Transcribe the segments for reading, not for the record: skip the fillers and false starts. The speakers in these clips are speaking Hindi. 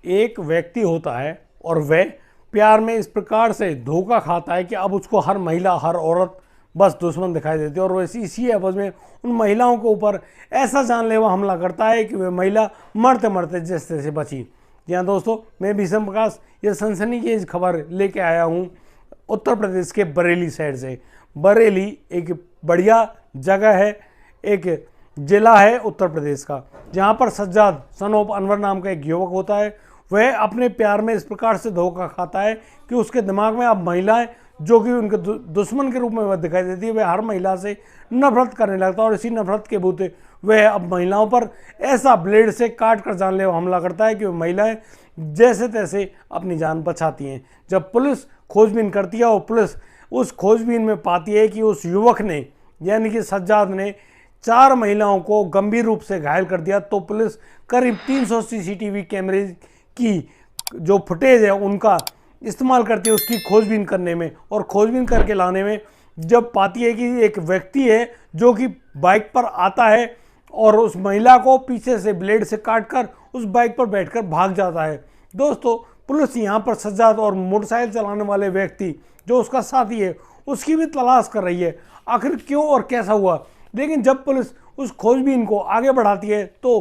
एक व्यक्ति होता है और वह प्यार में इस प्रकार से धोखा खाता है कि अब उसको हर महिला, हर औरत बस दुश्मन दिखाई देती है और वैसे इसी एवज में उन महिलाओं के ऊपर ऐसा जानलेवा हमला करता है कि वह महिला मरते मरते जिस तरह से बची। जी हाँ दोस्तों, मैं भीषम प्रकाश ये सनसनीखेज खबर लेके आया हूँ उत्तर प्रदेश के बरेली साइड से। बरेली एक बढ़िया जगह है, एक जिला है उत्तर प्रदेश का, जहाँ पर सज्जाद सन ऑफ अनवर नाम का एक युवक होता है। वह अपने प्यार में इस प्रकार से धोखा खाता है कि उसके दिमाग में अब महिलाएं जो कि उनके दुश्मन के रूप में वह दिखाई देती है, वह हर महिला से नफरत करने लगता है और इसी नफरत के बूते वह अब महिलाओं पर ऐसा ब्लेड से काट कर जानलेवा हमला करता है कि वह महिलाएं जैसे तैसे अपनी जान बचाती हैं। जब पुलिस खोजबीन करती है और पुलिस उस खोजबीन में पाती है कि उस युवक ने यानी कि सज्जाद ने 4 महिलाओं को गंभीर रूप से घायल कर दिया, तो पुलिस करीब 300 सीसीटीवी कैमरे की जो फुटेज है उनका इस्तेमाल करती है उसकी खोजबीन करने में, और खोजबीन करके लाने में जब पाती है कि एक व्यक्ति है जो कि बाइक पर आता है और उस महिला को पीछे से ब्लेड से काटकर उस बाइक पर बैठकर भाग जाता है। दोस्तों, पुलिस यहाँ पर सज्जाद और मोटरसाइकिल चलाने वाले व्यक्ति जो उसका साथी है उसकी भी तलाश कर रही है, आखिर क्यों और कैसा हुआ। लेकिन जब पुलिस उस खोजबीन को आगे बढ़ाती है तो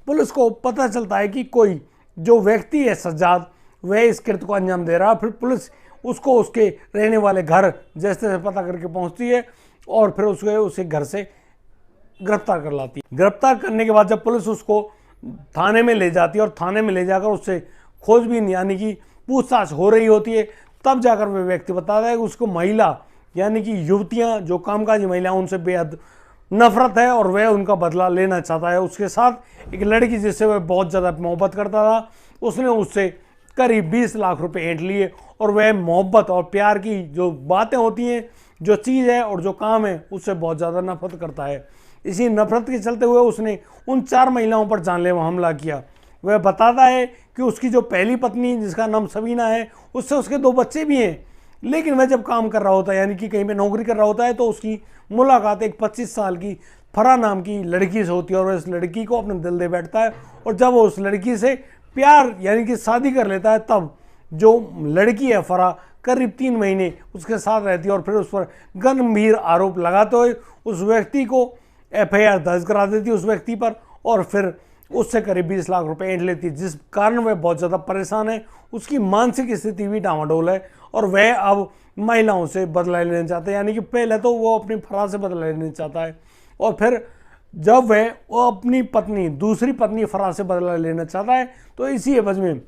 पुलिस को पता चलता है कि कोई जो व्यक्ति है सज्जाद, वह इस कृत्य को अंजाम दे रहा है। फिर पुलिस उसको उसके रहने वाले घर जैसे पता करके पहुंचती है और फिर उसे घर से गिरफ्तार कर लाती है। गिरफ्तार करने के बाद जब पुलिस उसको थाने में ले जाती है और थाने में ले जाकर उससे खोजबीन यानी कि पूछताछ हो रही होती है, तब जाकर वह व्यक्ति बताता है कि उसको महिला यानी कि युवतियां जो कामकाजी महिलाएं उनसे बेहद नफरत है और वह उनका बदला लेना चाहता है। उसके साथ एक लड़की जिससे वह बहुत ज़्यादा मोहब्बत करता था, उसने उससे करीब 20 लाख रुपए ऐंठ लिए और वह मोहब्बत और प्यार की जो बातें होती हैं, जो चीज़ है और जो काम है, उससे बहुत ज़्यादा नफरत करता है। इसी नफरत के चलते हुए उसने उन 4 महिलाओं पर जानलेवा हमला किया। वह बताता है कि उसकी जो पहली पत्नी जिसका नाम सबीना है, उससे उसके 2 बच्चे भी हैं, लेकिन वह जब काम कर रहा होता है यानी कि कहीं पे नौकरी कर रहा होता है तो उसकी मुलाकात एक 25 साल की फरा नाम की लड़की से होती है और वह इस लड़की को अपने दिल दे बैठता है। और जब वो उस लड़की से प्यार यानी कि शादी कर लेता है, तब जो लड़की है फरा करीब 3 महीने उसके साथ रहती है और फिर उस पर गंभीर आरोप लगाते हुए उस व्यक्ति को FIR दर्ज करा देती है उस व्यक्ति पर, और फिर उससे करीब 20 लाख रुपए ऐंठ लेती है, जिस कारण वह बहुत ज़्यादा परेशान है। उसकी मानसिक स्थिति भी डामाडोल है और वह अब महिलाओं से बदला लेना चाहता है, यानी कि पहले तो वो अपनी फरा से बदला लेना चाहता है और फिर जब वह अपनी पत्नी दूसरी पत्नी फरा से बदला लेना चाहता है तो इसी एवज में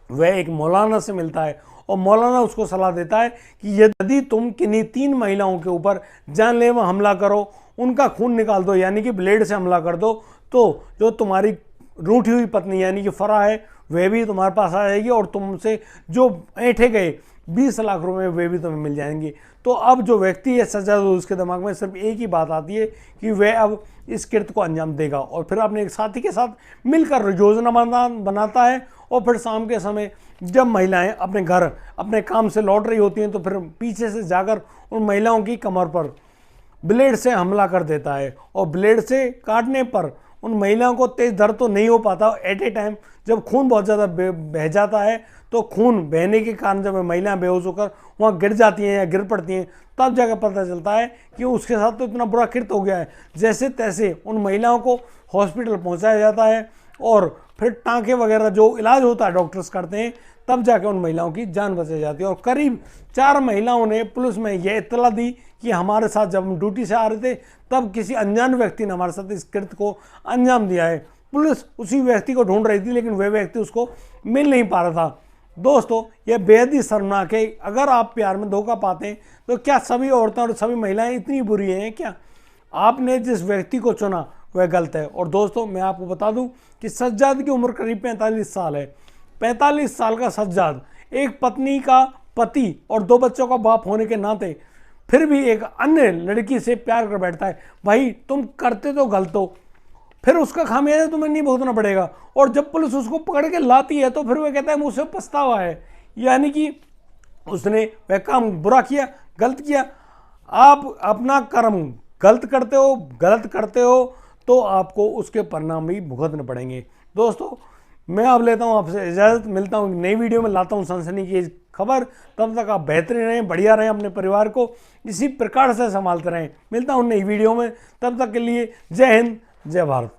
वह एक मौलाना से मिलता है और मौलाना उसको सलाह देता है कि यदि तुम किन्हीं 3 महिलाओं के ऊपर जानलेवा हमला करो, उनका खून निकाल दो यानी कि ब्लेड से हमला कर दो, तो जो तुम्हारी रूठी हुई पत्नी यानी कि फरा है वह भी तुम्हारे पास आ जाएगी और तुमसे जो ऐंठे गए 20 लाख रुपए वे भी तुम्हें मिल जाएंगे। तो अब जो व्यक्ति है सज्जाद, उसके दिमाग में सिर्फ एक ही बात आती है कि वह अब इस कृत्य को अंजाम देगा और फिर अपने एक साथी के साथ मिलकर योजना बनाता है। और फिर शाम के समय जब महिलाएं अपने घर अपने काम से लौट रही होती हैं तो फिर पीछे से जाकर उन महिलाओं की कमर पर ब्लेड से हमला कर देता है और ब्लेड से काटने पर उन महिलाओं को तेज दर्द तो नहीं हो पाता। एट ए टाइम जब खून बहुत ज़्यादा बह जाता है तो खून बहने के कारण जब महिलाएं बेहोश होकर वहाँ गिर जाती हैं या गिर पड़ती हैं, तब जाकर पता चलता है कि उसके साथ तो इतना बुरा कृत्य हो गया है। जैसे तैसे उन महिलाओं को हॉस्पिटल पहुँचाया जाता है और फिर टाँके वगैरह जो इलाज होता है डॉक्टर्स करते हैं, तब जाकर उन महिलाओं की जान बचाई जाती है। और करीब 4 महिलाओं ने पुलिस में यह इत्तला दी कि हमारे साथ जब हम ड्यूटी से आ रहे थे तब किसी अनजान व्यक्ति ने हमारे साथ इस कृत्य को अंजाम दिया है। पुलिस उसी व्यक्ति को ढूंढ रही थी लेकिन वह व्यक्ति उसको मिल नहीं पा रहा था। दोस्तों, यह बेहद ही शर्मनाक है। अगर आप प्यार में धोखा पाते हैं तो क्या सभी औरतें और सभी महिलाएं इतनी बुरी हैं क्या? आपने जिस व्यक्ति को चुना वह गलत है। और दोस्तों, मैं आपको बता दूं कि सज्जाद की उम्र करीब 45 साल है। 45 साल का सज्जाद एक पत्नी का पति और 2 बच्चों का बाप होने के नाते फिर भी एक अन्य लड़की से प्यार कर बैठता है। भाई, तुम करते तो गलत हो, फिर उसका खामियाजा तुम्हें नहीं भुगतना पड़ेगा। और जब पुलिस उसको पकड़ के लाती है तो फिर वह कहता है मुझसे पछतावा है, यानी कि उसने वह काम बुरा किया, गलत किया। आप अपना कर्म गलत करते हो तो आपको उसके परिणाम भी भुगतने पड़ेंगे। दोस्तों, मैं अब लेता हूँ आपसे इजाज़त, मिलता हूँ नई वीडियो में, लाता हूँ सनसनीखेज खबर। तब तक आप बेहतरीन रहें, बढ़िया रहें, अपने परिवार को इसी प्रकार से संभालते रहें। मिलता हूँ नई वीडियो में, तब तक के लिए जय हिंद, जय भारत।